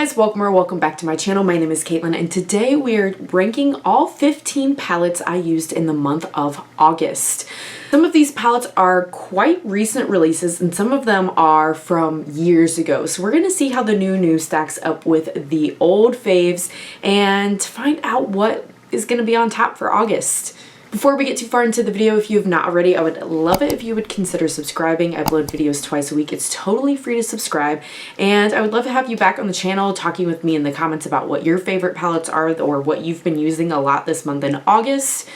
Guys, welcome back to my channel. My name is Caitlin and today we're ranking all 15 palettes I used in the month of August. Some of these palettes are quite recent releases and some of them are from years ago. So we're going to see how the new stacks up with the old faves and find out what is going to be on top for August. Before we get too far into the video, if you have not already, I would love it if you would consider subscribing. I upload videos twice a week. It's totally free to subscribe. And I would love to have you back on the channel talking with me in the comments about what your favorite palettes are or what you've been using a lot this month in August.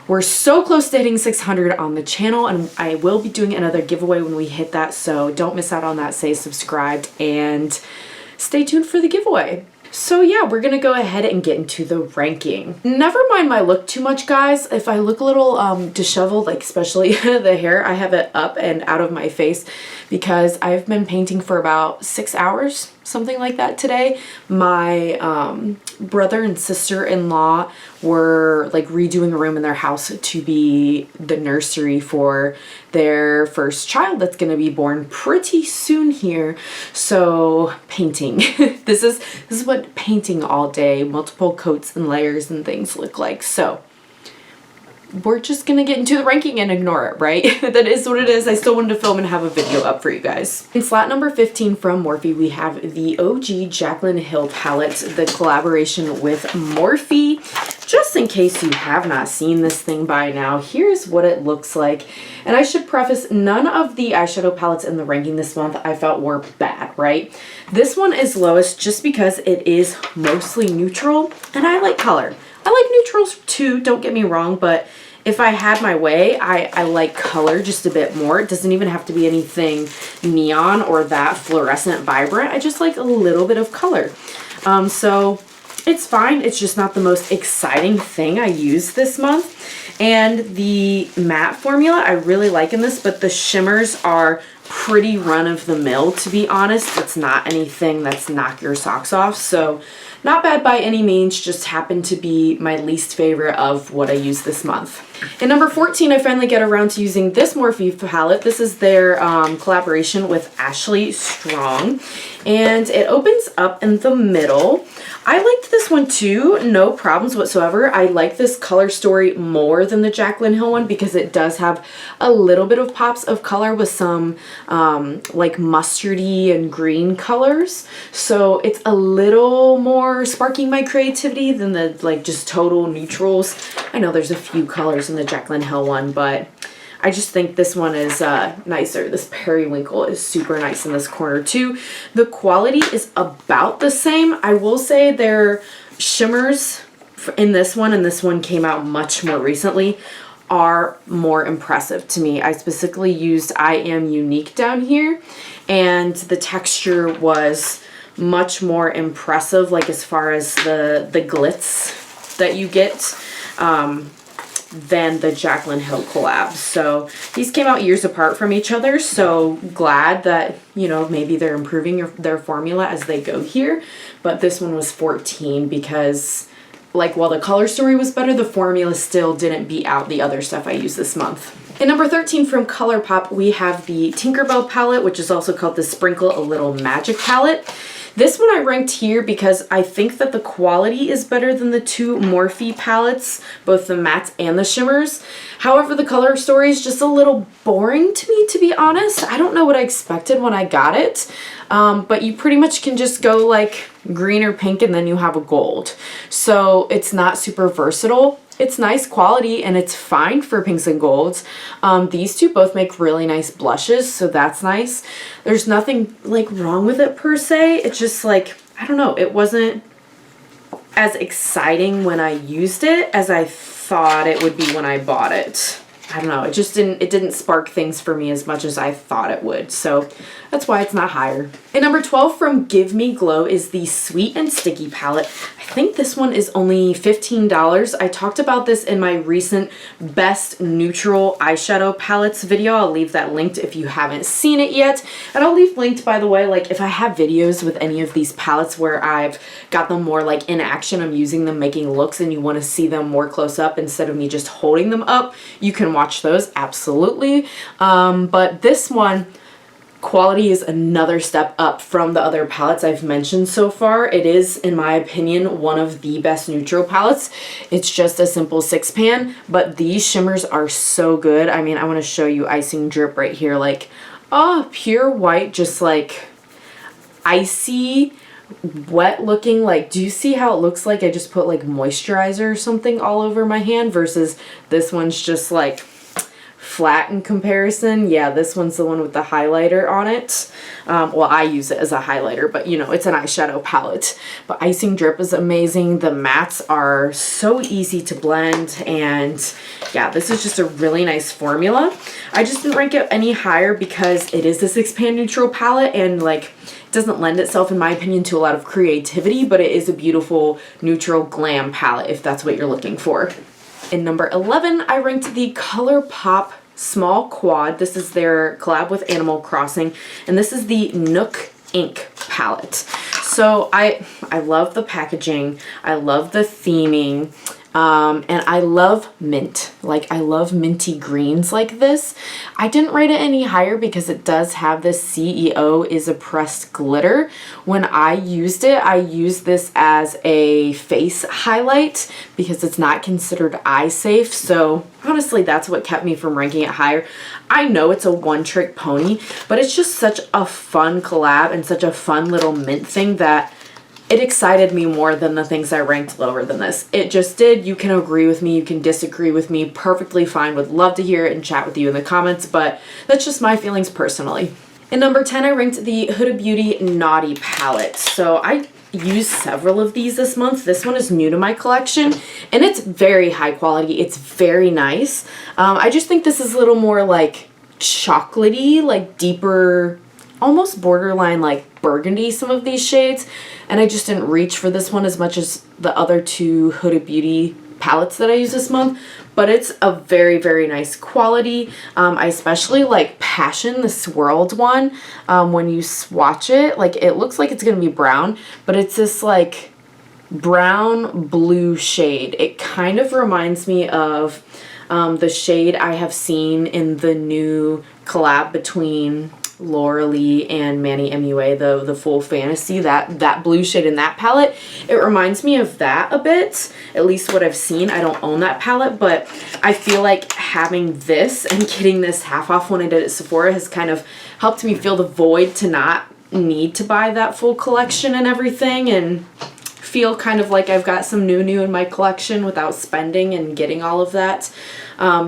We're so close to hitting 600 on the channel and I will be doing another giveaway when we hit that. So don't miss out on that. Stay subscribed and stay tuned for the giveaway. So yeah, we're gonna go ahead and get into the ranking. Never mind my look too much, guys. If I look a little disheveled, like especially the hair, I have it up and out of my face because I've been painting for about 6 hours, something like that today. My brother and sister-in-law were like redoing a room in their house to be the nursery for their first child that's going to be born pretty soon here. So painting. This is what painting all day, multiple coats and layers and things look like. So we're just gonna get into the ranking and ignore it, right? That is what it is. I still wanted to film and have a video up for you guys. In slot number 15 from Morphe, we have the OG Jaclyn Hill palette, the collaboration with Morphe. Just in case you have not seen this thing by now, here's what it looks like. And I should preface, none of the eyeshadow palettes in the ranking this month I felt were bad, right? This one is lowest just because it is mostly neutral, and I like color. I like neutrals too, don't get me wrong, but if I had my way, I like color just a bit more. It doesn't even have to be anything neon or that fluorescent vibrant. I just like a little bit of color. So it's fine. It's just not the most exciting thing I use this month. And the matte formula I really like in this, but the shimmers are pretty run-of-the-mill, to be honest. It's not anything that's knock your socks off. So not bad by any means, just happened to be my least favorite of what I use this month. In number 14, I finally get around to using this Morphe palette. This is their collaboration with Ashley Strong, and it opens up in the middle. I liked this one too, no problems whatsoever. I like this color story more than the Jaclyn Hill one because it does have a little bit of pops of color with some like mustardy and green colors. So it's a little more sparking my creativity than the like just total neutrals. I know there's a few colors in the Jaclyn Hill one, but I just think this one is nicer. This periwinkle is super nice in this corner too. The quality is about the same. I will say their shimmers in this one, and this one came out much more recently, are more impressive to me. I specifically used I Am Unique down here, and the texture was much more impressive, like as far as the glitz that you get. Than the Jaclyn Hill collab. So these came out years apart from each other, so glad that, you know, maybe they're improving their formula as they go here. But this one was 14 because, like, while the color story was better, the formula still didn't beat out the other stuff I used this month. In number 13 from ColourPop, we have the Tinkerbell palette, which is also called the Sprinkle a Little Magic palette. This one I ranked here because I think that the quality is better than the two Morphe palettes, both the mattes and the shimmers. However, the color story is just a little boring to me, to be honest. I don't know what I expected when I got it, but you pretty much can just go like green or pink and then you have a gold. So it's not super versatile. It's nice quality and it's fine for pinks and golds. These two both make really nice blushes, so that's nice. There's nothing like wrong with it per se. It's just like, I don't know, it wasn't as exciting when I used it as I thought it would be when I bought it. I don't know, it just didn't spark things for me as much as I thought it would. So that's why it's not higher. And number 12 from Give Me Glow is the Sweet and Sticky palette. I think this one is only $15. I talked about this in my recent best neutral eyeshadow palettes video. I'll leave that linked if you haven't seen it yet. And I'll leave linked, by the way, like if I have videos with any of these palettes where I've got them more like in action, I'm using them making looks and you want to see them more close up instead of me just holding them up, you can watch those, absolutely. But this one, Quality is another step up from the other palettes I've mentioned so far. It is, in my opinion, one of the best neutral palettes. It's just a simple 6-pan, but these shimmers are so good. I mean, I want to show you Icing Drip right here. Like, oh, pure white, just like icy, wet looking. Like, do you see how it looks like I just put like moisturizer or something all over my hand versus this one's just like flat in comparison? Yeah, this one's the one with the highlighter on it. Well, I use it as a highlighter, but you know, it's an eyeshadow palette. But Icing Drip is amazing. The mattes are so easy to blend, and yeah, this is just a really nice formula. I just didn't rank it any higher because it is a 6-pan neutral palette, and like, it doesn't lend itself, in my opinion, to a lot of creativity, but it is a beautiful neutral glam palette if that's what you're looking for. In number 11, I ranked the ColourPop Small Quad. This is their collab with Animal Crossing, and this is the Nook Ink palette. So I love the packaging, I love the theming, and I love mint. Like, I love minty greens like this. I didn't rate it any higher because it does have this CEO is a pressed glitter. When I used it, I used this as a face highlight because it's not considered eye safe. So honestly, that's what kept me from ranking it higher. I know it's a one-trick pony, but it's just such a fun collab and such a fun little mint thing that it excited me more than the things I ranked lower than this. It just did. You can agree with me, you can disagree with me, perfectly fine. Would love to hear it and chat with you in the comments, but that's just my feelings personally. In number 10, I ranked the Huda Beauty Naughty palette. So I used several of these this month. This one is new to my collection, and it's very high quality. It's very nice. I just think this is a little more like chocolatey, like deeper, almost borderline like burgundy, some of these shades, and I just didn't reach for this one as much as the other two Huda Beauty palettes that I used this month, but it's a very, very nice quality. I especially like Passion, the swirled one. When you swatch it, like, it looks like it's gonna be brown, but it's this like brown blue shade. It kind of reminds me of the shade I have seen in the new collab between Laura Lee and Manny MUA, the Full Fantasy, that blue shade in that palette. It reminds me of that a bit, at least what I've seen. I don't own that palette, but I feel like having this and getting this half off when I did at Sephora has kind of helped me fill the void to not need to buy that full collection and everything, and feel kind of like I've got some new in my collection without spending and getting all of that.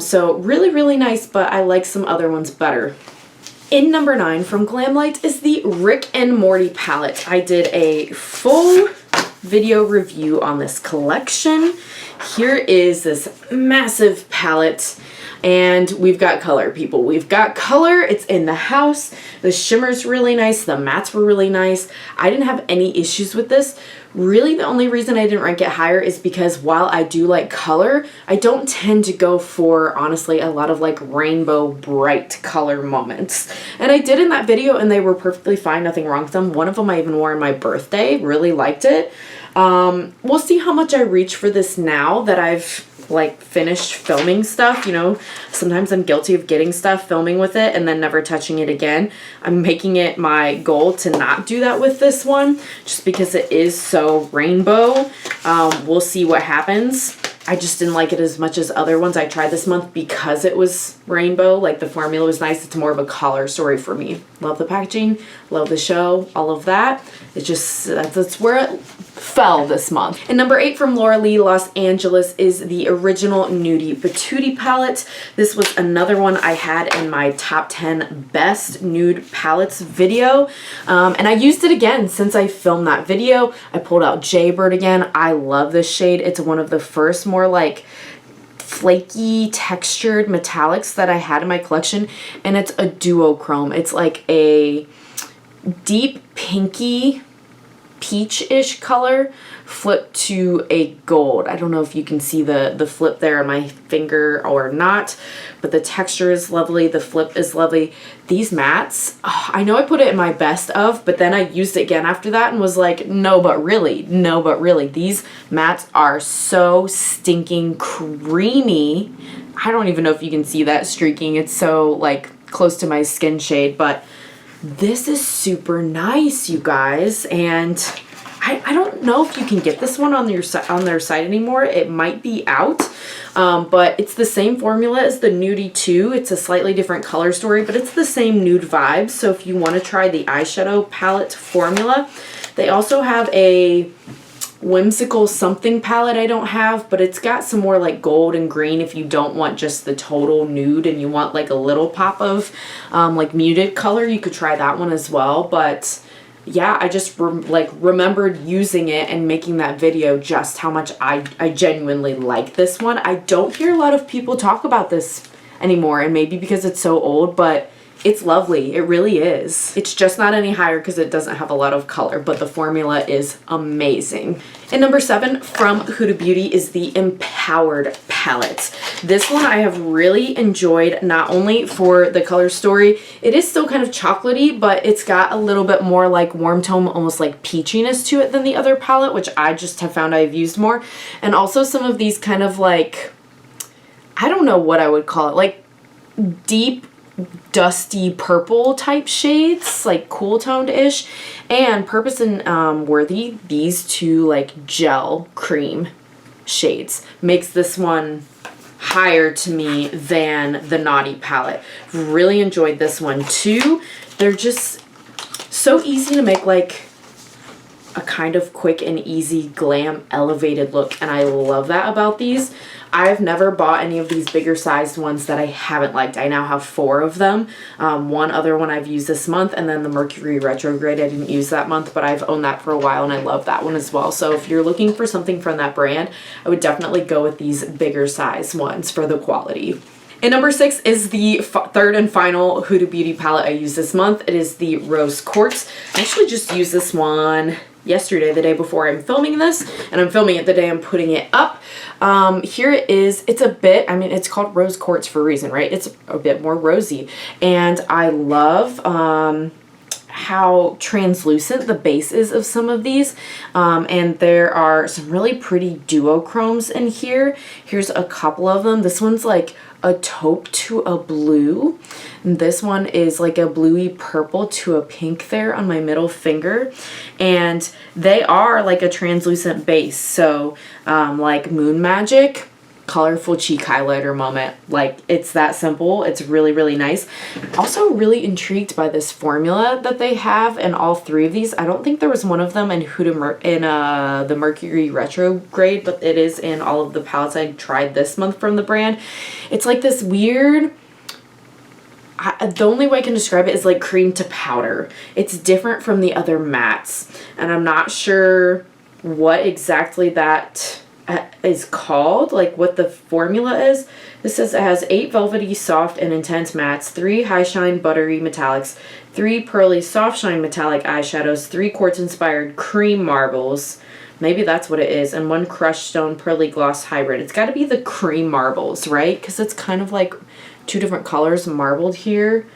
So really, really nice, but I like some other ones better. In number 9 from Glamlight is the Rick and Morty palette. I did a full video review on this collection. Here is this massive palette, and we've got color, people. We've got color. It's in the house. The shimmer's really nice. The mattes were really nice. I didn't have any issues with this. Really, the only reason I didn't rank it higher is because while I do like color, I don't tend to go for, honestly, a lot of like rainbow bright color moments. And I did in that video, and they were perfectly fine, nothing wrong with them. One of them I even wore on my birthday, really liked it. We'll see how much I reach for this now that I've like finished filming stuff. You know, sometimes I'm guilty of getting stuff, filming with it, and then never touching it again. I'm making it my goal to not do that with this one, just because it is so rainbow. We'll see what happens. I just didn't like it as much as other ones I tried this month because it was rainbow. Like, the formula was nice. It's more of a color story for me. Love the packaging, love the show, all of that. It just, that's where it fell this month. And number 8 from Laura Lee Los Angeles is the original Nudie Patootie palette. This was another one I had in my top 10 best nude palettes video. And I used it again since I filmed that video. I pulled out Jaybird again. I love this shade. It's one of the first more like flaky textured metallics that I had in my collection, and it's a duochrome. It's like a deep pinky peach-ish color flipped to a gold. I don't know if you can see the flip there on my finger or not, but the texture is lovely. The flip is lovely. These mattes, oh, I know I put it in my best of, but then I used it again after that and was like, no, but really, no, but really. These mattes are so stinking creamy. I don't even know if you can see that streaking. It's so like close to my skin shade, but This is super nice, you guys, and I don't know if you can get this one on their site anymore. It might be out, but it's the same formula as the Nudie 2. It's a slightly different color story, but it's the same nude vibes. So if you want to try the eyeshadow palette formula, they also have a whimsical something palette I don't have, but it's got some more like gold and green if you don't want just the total nude and you want like a little pop of like muted color. You could try that one as well. But yeah, I just remembered using it and making that video just how much I genuinely like this one. I don't hear a lot of people talk about this anymore, and maybe because it's so old, but it's lovely. It really is. It's just not any higher because it doesn't have a lot of color, but the formula is amazing. And number 7 from Huda Beauty is the Empowered palette. This one I have really enjoyed, not only for the color story. It is still kind of chocolatey, but it's got a little bit more like warm tone, almost like peachiness to it than the other palette, which I just have found I've used more. And also some of these kind of like, I don't know what I would call it, like deep dusty purple type shades, like cool toned ish. And Purpose and Worthy, these two like gel cream shades, makes this one higher to me than the Naughty palette. Really enjoyed this one too. They're just so easy to make like a kind of quick and easy glam elevated look, and I love that about these. I've never bought any of these bigger sized ones that I haven't liked. I now have 4 of them. One other one I've used this month, and then the Mercury Retrograde I didn't use that month, but I've owned that for a while and I love that one as well. So if you're looking for something from that brand, I would definitely go with these bigger size ones for the quality. And number 6 is the third and final Huda Beauty palette I used this month. It is the Rose Quartz. I actually just used this one yesterday, the day before I'm filming this, and I'm filming it the day I'm putting it up. Here it is. It's a bit, I mean, it's called Rose Quartz for a reason, right? It's a bit more rosy, and I love how translucent the base is of some of these, and there are some really pretty duochromes in here. Here's a couple of them. This one's like a taupe to a blue, and this one is like a bluey purple to a pink there on my middle finger, and they are like a translucent base. So like Moon Magic, colorful cheek highlighter moment. Like, it's that simple. It's really, really nice. Also really intrigued by this formula that they have in all 3 of these. I don't think there was one of them in the Mercury Retrograde, but it is in all of the palettes I tried this month from the brand. It's like this weird, the only way I can describe it is like cream to powder. It's different from the other mattes, and I'm not sure what exactly that is called, like what the formula is. This says it has 8 velvety soft and intense mattes, 3 high shine buttery metallics, 3 pearly soft shine metallic eyeshadows, 3 quartz inspired cream marbles, maybe that's what it is, and 1 crushed stone pearly gloss hybrid. It's got to be the cream marbles, right? Because it's kind of like 2 different colors marbled here.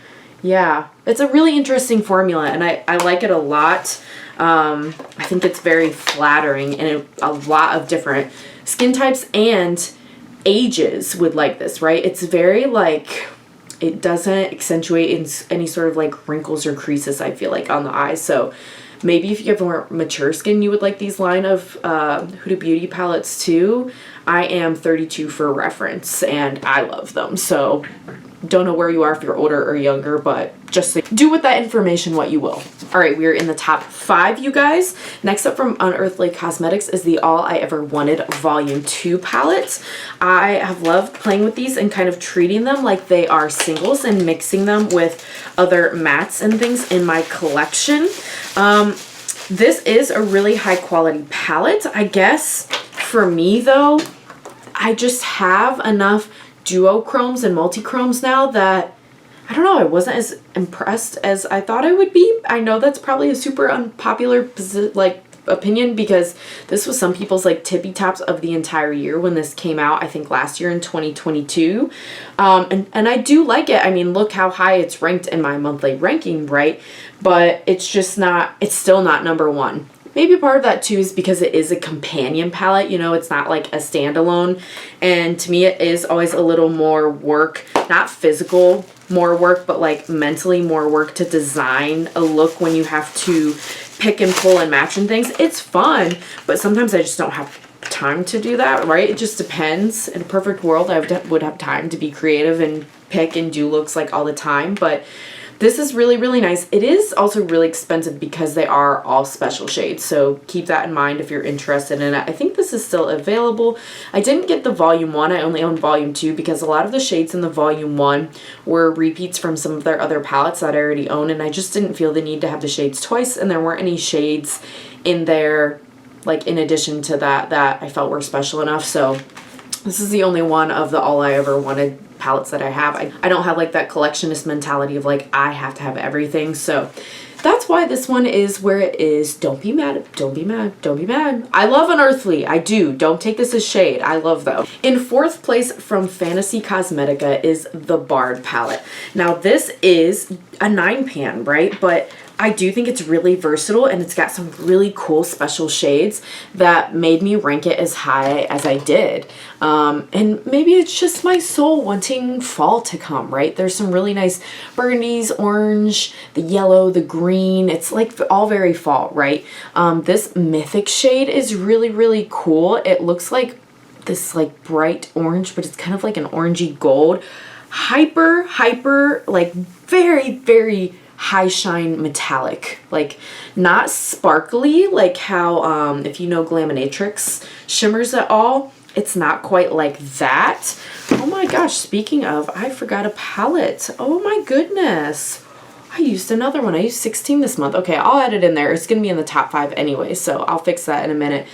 Yeah, it's a really interesting formula, and I like it a lot. I think it's very flattering, and a lot of different skin types and ages would like this, right? It's very like, it doesn't accentuate in any sort of like wrinkles or creases, I feel like, on the eyes. So maybe if you have more mature skin, you would like these line of Huda Beauty palettes too. I am 32 for reference, and I love them. So don't know where you are if you're older or younger, but just do with that information what you will. All right, we are in the top 5, you guys. Next up from Unearthly Cosmetics is the All I Ever Wanted Volume 2 palette. I have loved playing with these and kind of treating them like they are singles and mixing them with other mattes and things in my collection. This is a really high quality palette. I guess for me though, I just have enough duochromes and multichromes now that, I don't know, I wasn't as impressed as I thought I would be. I know that's probably a super unpopular opinion, because this was some people's like tippy tops of the entire year when this came out, I think last year in 2022. And I do like it. I mean, look how high it's ranked in my monthly ranking, right? But it's just not, it's still not number 1. maybe part of that too is because it is a companion palette, you know, it's not like a standalone. And to me, it is always a little more work, not physical more work, but like mentally more work to design a look when you have to pick and pull and match and things. It's fun, but sometimes I just don't have time to do that, right? It just depends. In a perfect world, I would have time to be creative and pick and do looks like all the time, but this is really, really nice. It is also really expensive because they are all special shades, so keep that in mind if you're interested in it. I think this is still available. I didn't get the volume 1, I only own volume 2 because a lot of the shades in the volume 1 were repeats from some of their other palettes that I already own, and I just didn't feel the need to have the shades twice, and there weren't any shades in there like in addition to that I felt were special enough. So this is the only one of the all I ever wanted palettes that I have. I don't have like that collectionist mentality of like I have to have everything, so that's why this one is where it is. Don't be mad, don't be mad, don't be mad. I love Unearthly, I do. Don't take this as shade, I love though. In 4th place from Fantasy Cosmetica is the Bard palette. Now this is a 9-pan, right? But I do think it's really versatile, and it's got some really cool special shades that made me rank it as high as I did. And maybe it's just my soul wanting fall to come, right? There's some really nice burgundies, orange, the yellow, the green. It's like all very fall, right? This Mythic shade is really, really cool. It looks like this like bright orange, but it's kind of like an orangey gold. Hyper, like very, very high shine metallic, like not sparkly like how if you know Glaminatrix shimmers at all, it's not quite like that. Oh my gosh, speaking of, I forgot a palette. Oh my goodness, I used another one. I used 16 this month. Okay, I'll add it in there. It's gonna be in the top 5 anyway, so I'll fix that in a minute.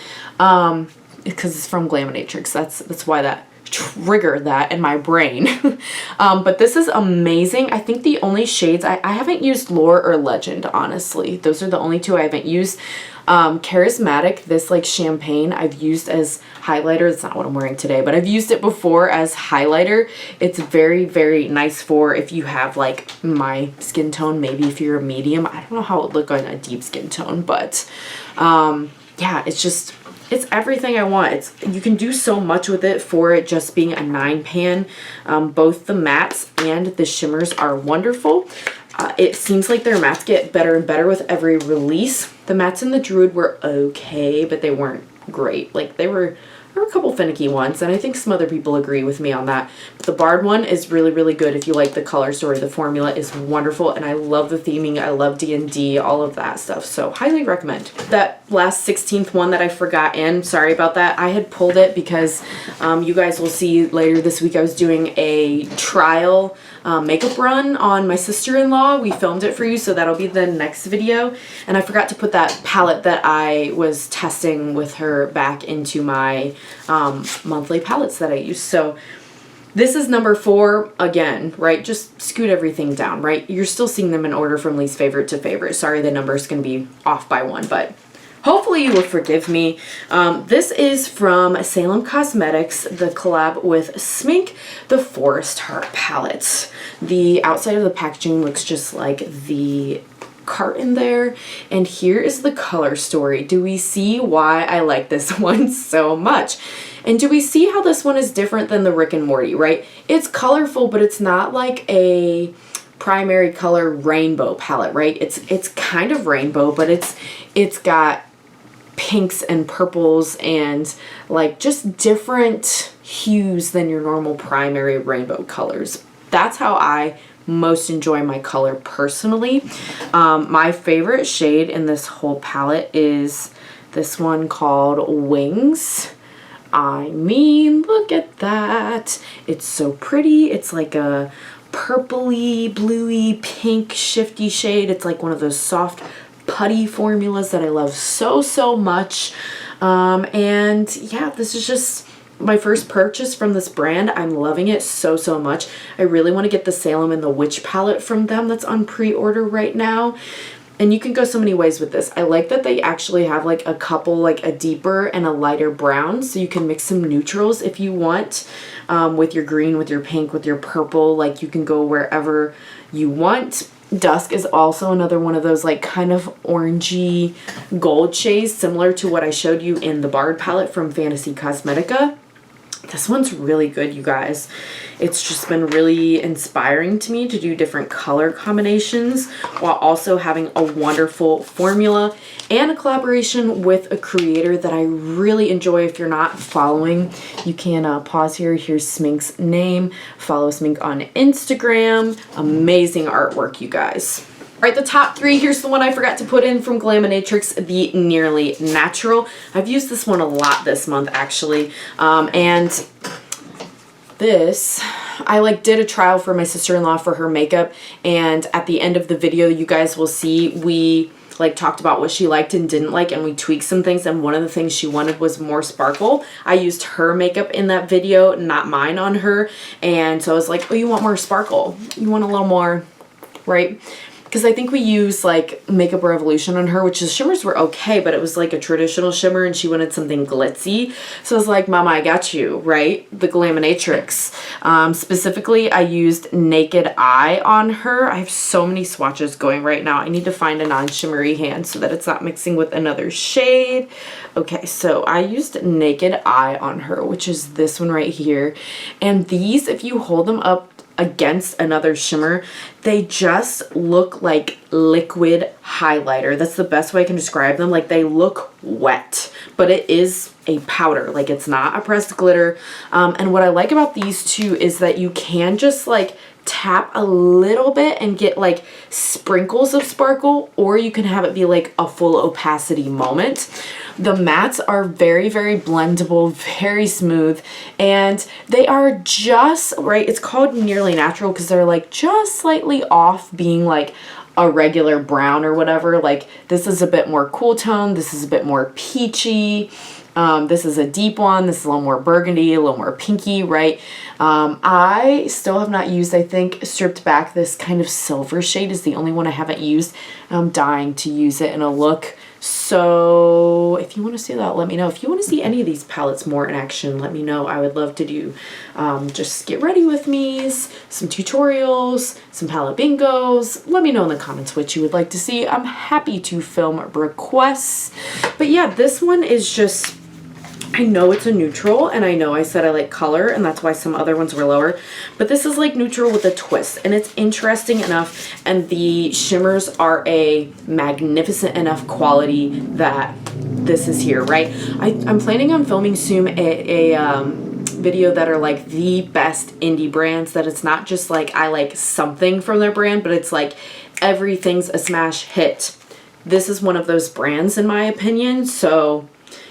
Because it's from Glaminatrix. That's why that trigger that in my brain. But this is amazing. I think the only shades I haven't used Lore or Legend, honestly. Those are the only 2 I haven't used. Charismatic, this like champagne, I've used as highlighter. That's not what I'm wearing today, but I've used it before as highlighter. It's very, very nice for if you have like my skin tone, maybe if you're a medium. I don't know how it would look on a deep skin tone, but yeah, it's everything I want. You can do so much with it for it just being a 9-pan. Both the mattes and the shimmers are wonderful. It seems like their mattes get better and better with every release. The mattes in the Druid were okay, but they weren't great. Like there were a couple finicky ones, and I think some other people agree with me on that. But the Bard one is really, really good if you like the color story. The formula is wonderful, and I love the theming. I love D&D, all of that stuff, so highly recommend. That last 16th one that I forgot in, sorry about that. I had pulled it because you guys will see later this week I was doing a trial makeup run on my sister-in-law. We filmed it for you, so that'll be the next video. And I forgot to put that palette that I was testing with her back into my monthly palettes that I use. So this is number 4 again, right? Just scoot everything down, right? You're still seeing them in order from least favorite to favorite. Sorry, the number is going to be off by 1, but hopefully you will forgive me. This is from Salem Cosmetics, the collab with Smink, the Forest Heart palette. The outside of the packaging looks just like the carton there, and here is the color story. Do we see why I like this one so much? And do we see how this one is different than the Rick and Morty, right? It's colorful, but it's not like a primary color rainbow palette, right? It's kind of rainbow, but it's got pinks and purples and like just different hues than your normal primary rainbow colors. That's how I most enjoy my color personally. My favorite shade in this whole palette is this one called Wings. I mean, look at that. It's so pretty. It's like a purpley, bluey, pink, shifty shade. It's like one of those soft putty formulas that I love so, so much. And yeah, this is just my first purchase from this brand. I'm loving it so, so much. I really want to get the Salem and the Witch palette from them that's on pre-order right now. And you can go so many ways with this. I like that they actually have like a couple, like a deeper and a lighter brown, so you can mix some neutrals if you want, with your green, with your pink, with your purple. Like you can go wherever you want. Dusk is also another one of those like kind of orangey gold shades, similar to what I showed you in the Bard palette from Fantasy Cosmetica. This one's really good, you guys. It's just been really inspiring to me to do different color combinations while also having a wonderful formula and a collaboration with a creator that I really enjoy. If you're not following, you can pause here. Here's Smink's name. Follow Smink on Instagram. Amazing artwork, you guys. All right, the top three, here's the one I forgot to put in from Glaminatrix, the Nearly Natural. I've used this one a lot this month, actually. And this, I like did a trial for my sister-in-law for her makeup, and at the end of the video, you guys will see we like talked about what she liked and didn't like, and we tweaked some things, and one of the things she wanted was more sparkle. I used her makeup in that video, not mine on her, and so I was like, oh, you want more sparkle? You want a little more, right? Because I think we used like Makeup Revolution on her, which the shimmers were okay, but it was like a traditional shimmer and she wanted something glitzy. So I was like, Mama, I got you, right? The Glaminatrix. Specifically, I used Naked Eye on her. I have so many swatches going right now. I need to find a non-shimmery hand so that it's not mixing with another shade. Okay, so I used Naked Eye on her, which is this one right here. And these, if you hold them up against another shimmer, they just look like liquid highlighter. That's the best way I can describe them. Like, they look wet, but it is a powder. Like, it's not a pressed glitter. And what I like about these two is that you can just like tap a little bit and get like sprinkles of sparkle, or you can have it be like a full opacity moment. The mattes are very, very blendable, very smooth, and they are just right. It's called Nearly Natural because they're like just slightly off being like a regular brown or whatever. Like, this is a bit more cool tone. This is a bit more peachy. This is a deep one. This is a little more burgundy, a little more pinky, right? I still have not used, I think, Stripped Back. This kind of silver shade is the only one I haven't used. I'm dying to use it in a look. So if you want to see that, let me know. If you want to see any of these palettes more in action, let me know. I would love to do just get ready with me's, some tutorials, some palette bingos. Let me know in the comments what you would like to see. I'm happy to film requests. But yeah, this one is just, I know it's a neutral, and I know I said I like color, and that's why some other ones were lower, but this is like neutral with a twist, and it's interesting enough, and the shimmers are a magnificent enough quality that this is here, right? I'm planning on filming soon a video that are like the best indie brands, that it's not just like I like something from their brand, but it's like everything's a smash hit. This is one of those brands in my opinion, so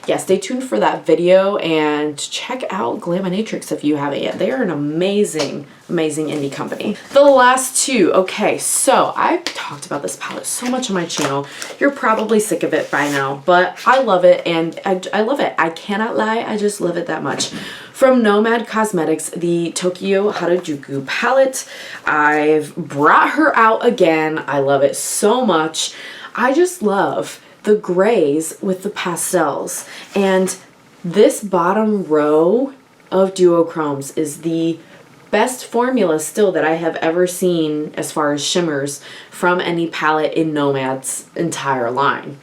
yeah, stay tuned for that video and check out Glaminatrix if you haven't yet. They are an amazing, amazing indie company. The last two. Okay, so I've talked about this palette so much on my channel. You're probably sick of it by now, but I love it, and I love it. I cannot lie, I just love it that much. From Nomad Cosmetics, the Tokyo Harajuku palette. I've brought her out again. I love it so much. I just love the grays with the pastels, and this bottom row of duochromes is the best formula still that I have ever seen as far as shimmers from any palette in Nomad's entire line.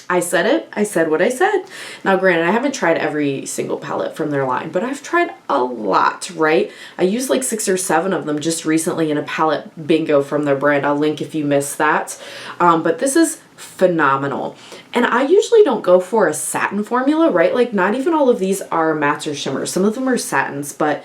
I said it. I said what I said. Now, granted, I haven't tried every single palette from their line, but I've tried a lot, right? I used like 6 or 7 of them just recently in a palette bingo from their brand. I'll link if you missed that. But this is phenomenal. And I usually don't go for a satin formula, right? Like, not even all of these are mattes or shimmers. Some of them are satins, but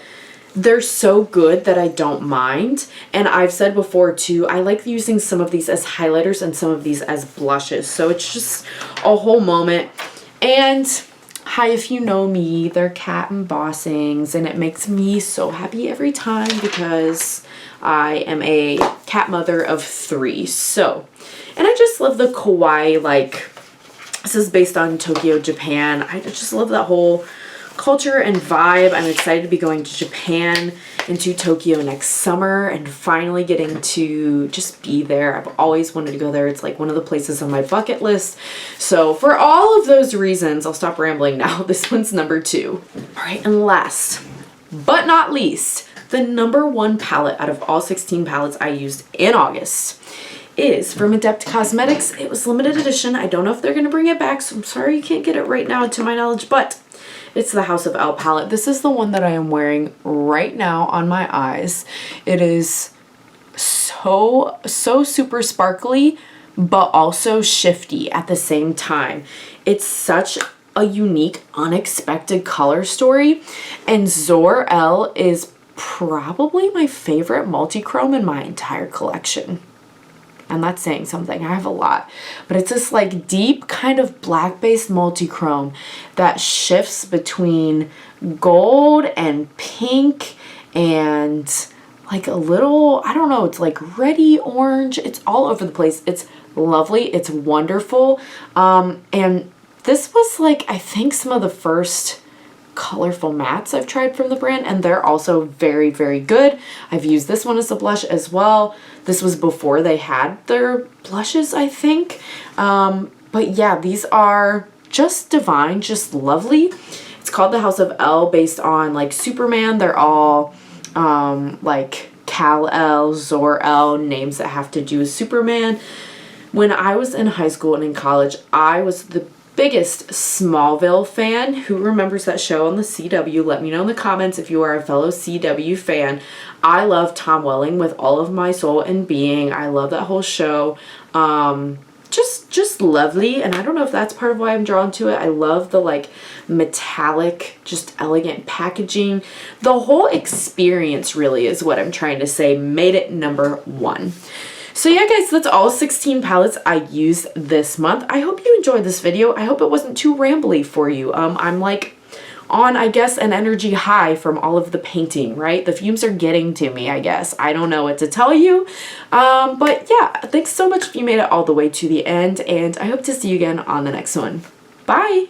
they're so good that I don't mind. And I've said before too, I like using some of these as highlighters and some of these as blushes. So it's just a whole moment. And hi, if you know me, they're cat embossings, and it makes me so happy every time because I am a cat mother of 3. So, and I just love the kawaii, like, this is based on Tokyo, Japan. I just love that whole culture and vibe. I'm excited to be going to Japan and to Tokyo next summer and finally getting to just be there. I've always wanted to go there. It's like one of the places on my bucket list. So for all of those reasons, I'll stop rambling now. This one's number 2. All right, and last but not least, the number 1 palette out of all 16 palettes I used in August is from Adept Cosmetics. It was limited edition. I don't know if they're going to bring it back, so I'm sorry you can't get it right now to my knowledge, but it's the House of Elle palette. This is the one that I am wearing right now on my eyes. It is so super sparkly, but also shifty at the same time. It's such a unique, unexpected color story, and Zor-El is probably my favorite multi-chrome in my entire collection. And that's saying something. I have a lot, but it's this like deep kind of black-based multi-chrome that shifts between gold and pink and like a little, I don't know, it's like reddy orange. It's all over the place. It's lovely. It's wonderful. And this was like, I think some of the first colorful mattes I've tried from the brand, and they're also very, very good. I've used this one as a blush as well. This was before they had their blushes, I think. But yeah, these are just divine, just lovely. It's called the House of Elle based on like Superman. They're all like Kal-El, Zor-El, names that have to do with Superman. When I was in high school and in college, I was the biggest Smallville fan. Who remembers that show on the CW? Let me know in the comments if you are a fellow CW fan. I love Tom Welling with all of my soul and being. I love that whole show. Just lovely, and I don't know if that's part of why I'm drawn to it. I love the like metallic, just elegant packaging. The whole experience really is what I'm trying to say made it #1. So yeah, guys, that's all 16 palettes I used this month. I hope you enjoyed this video. I hope it wasn't too rambly for you. I'm like on, I guess, an energy high from all of the painting, right? The fumes are getting to me, I guess. I don't know what to tell you. But yeah, thanks so much if you made it all the way to the end, and I hope to see you again on the next one. Bye!